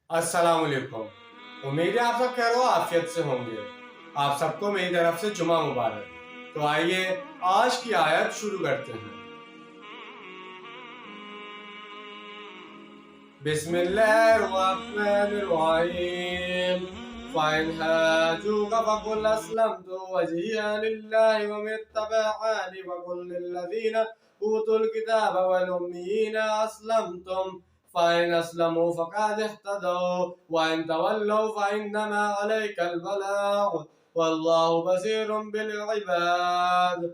अस्सलाम वालेकुम। उम्मीद है आप सब खैर आफियत से होंगे। आप सबको मेरी तरफ से जुमा मुबारक। तो आइए आज की आयत शुरू करते हैं। बिस्मिल्लाहिर्रहमानिर्रहीम। फ़इन हाजूका फ़क़ुल अस्लमतु वजहिया लिल्लाहि व मत्तबअनी व कुल लिल्लज़ीना ऊतुल किताब वल उम्मीयीना अस्लमतुम फ़इन अस्लमू फ़क़द इह्तदौ व इन तवल्लौ फ़इन्नमा अलैकल बलाग वल्लाहु बसीरुम बिल इबाद।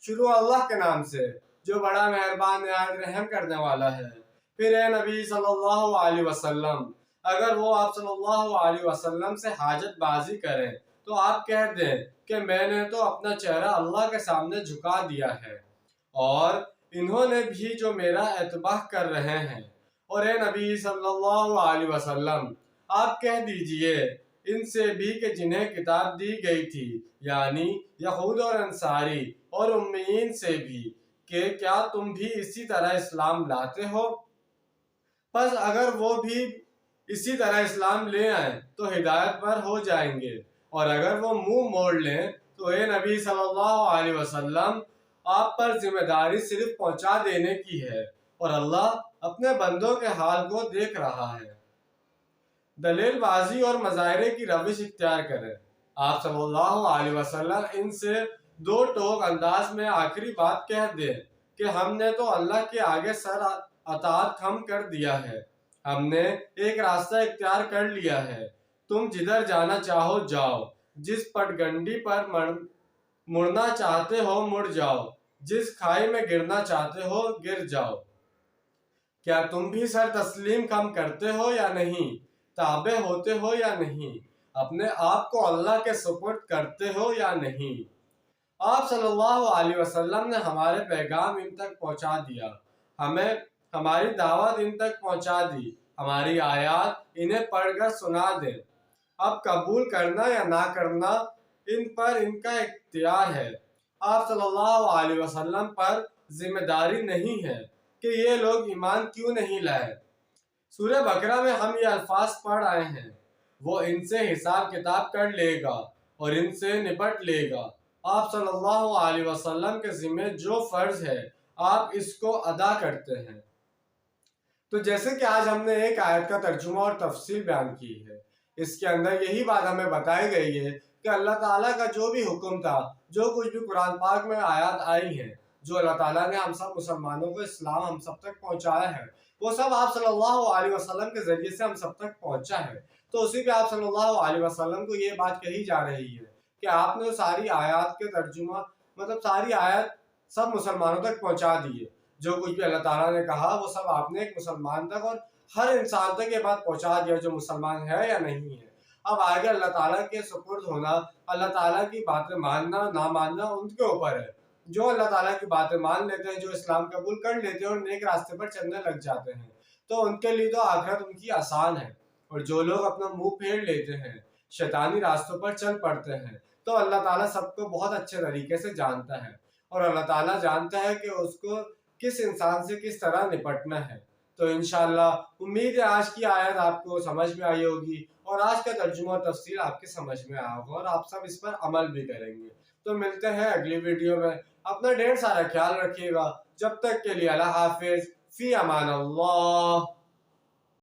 शुरू अल्लाह के नाम से जो बड़ा मेहरबान निहायत रहम करने वाला है। फिर ए नबी सल्लल्लाहु अलैहि वसल्लम, अगर वो आप सल्लल्लाहु अलैहि वसल्लम से हाजत बाजी करें तो आप कह दें कि मैंने तो अपना चेहरा अल्लाह के सामने झुका दिया है और इन्होंने भी जो मेरा एतबाह कर रहे हैं। और ए नबी सल्लल्लाहु अलैहि वसल्लम, आप कह दीजिए इनसे भी कि जिन्हें किताब दी गई थी, यानी यहूद और अंसारी और उम्मीयीन से भी, कि क्या तुम भी इसी तरह इस्लाम लाते हो? बस अगर वो भी इसी तरह इस्लाम ले आए तो हिदायत पर हो जाएंगे, और अगर वो मुंह मोड़ लें तो ए नबी सल्लल्लाहु अलैहि वसल्लम, आप पर जिम्मेदारी सिर्फ पहुंचा देने की है और अल्लाह अपने बंदों के हाल को देख रहा है। दलील बाजी और मज़ाहिरे की रविश इख्तियार करें। आप सल्लल्लाहु अलैहि वसल्लम इनसे दो टोक अंदाज में आखिरी बात कह दें कि हमने तो अल्लाह के आगे सर अतात खम कर दिया है, हमने एक रास्ता इख्तियार कर लिया है, तुम जिधर जाना चाहो जाओ, जिस पटगंडी पर मुड़ना चाहते हो मुड़ जाओ, जिस खाई में गिरना चाहते हो गिर जाओ। क्या तुम भी सर तस्लीम खम करते हो या नहीं? ताबे होते हो या नहीं? अपने आप को अल्लाह के सुपुर्द करते हो या नहीं? आप सल्लल्लाहु अलैहि वसल्लम ने हमारे पैगाम इन तक पहुंचा दिया, हमें हमारी दावत इन तक पहुंचा दी, हमारी आयत इन्हें पढ़कर सुना दें। अब कबूल करना या ना करना इन पर इनका इख्तियार है। आप सल्लल्लाहु अलैहि वसल्लम पर जिम्मेदारी नहीं है कि ये लोग ईमान क्यों नहीं लाए। सूरह बकरा में हम ये अल्फाज पढ़ आए हैं, वो इनसे हिसाब किताब कर लेगा और इनसे निपट लेगा। आप सल्लल्लाहु अलैहि वसल्लम के ज़िम्मे जो फ़र्ज है आप इसको अदा करते हैं। तो जैसे कि आज हमने एक आयत का तर्जुमा और तफसील बयान की है, इसके अंदर यही बात हमें बताई गई है कि अल्लाह ताला का जो भी हुक्म था, जो कुछ भी कुरान पाक में आयत आई है, जो अल्लाह ताला ने हम सब मुसलमानों को इस्लाम हम सब तक पहुंचाया है, वो सब आप सल्लल्लाहु अलैहि वसल्लम के जरिए से हम सब तक पहुंचा है। तो उसी पे आप सल्लल्लाहु अलैहि वसल्लम को ये बात कही जा रही है कि आपने सारी आयत के तर्जुमा, मतलब सारी आयत सब मुसलमानों तक पहुंचा दी है। जो कुछ भी अल्लाह ताला ने कहा वो सब आपने एक मुसलमान तक और हर इंसान तक ये बात पहुंचा दिया, जो मुसलमान है या नहीं है। अब आगे अल्लाह ताला के सुपुर्द होना, अल्लाह ताला की बातें मानना ना मानना उनके ऊपर है। जो अल्लाह ताला की बातें मान लेते हैं, जो इस्लाम कबूल कर लेते हैं और नेक रास्ते पर चलने लग जाते हैं, तो उनके लिए तो आखिरत उनकी आसान है। और जो लोग अपना मुंह फेर लेते हैं, शैतानी रास्तों पर चल पड़ते हैं, तो अल्लाह ताला सबको बहुत अच्छे तरीके से जानता है और अल्लाह ताला जानता है कि उसको किस इंसान से किस तरह निपटना है। तो इंशाअल्लाह उम्मीद है आज की आयत आपको समझ में आई होगी और आज का तर्जुमा और तफसील आपके समझ में आया होगा और आप सब इस पर अमल भी करेंगे। तो मिलते हैं अगली वीडियो में। अपना ढेर सारा ख्याल रखिएगा। जब तक के लिए अल्लाह हाफिज, फी अमान अल्लाह।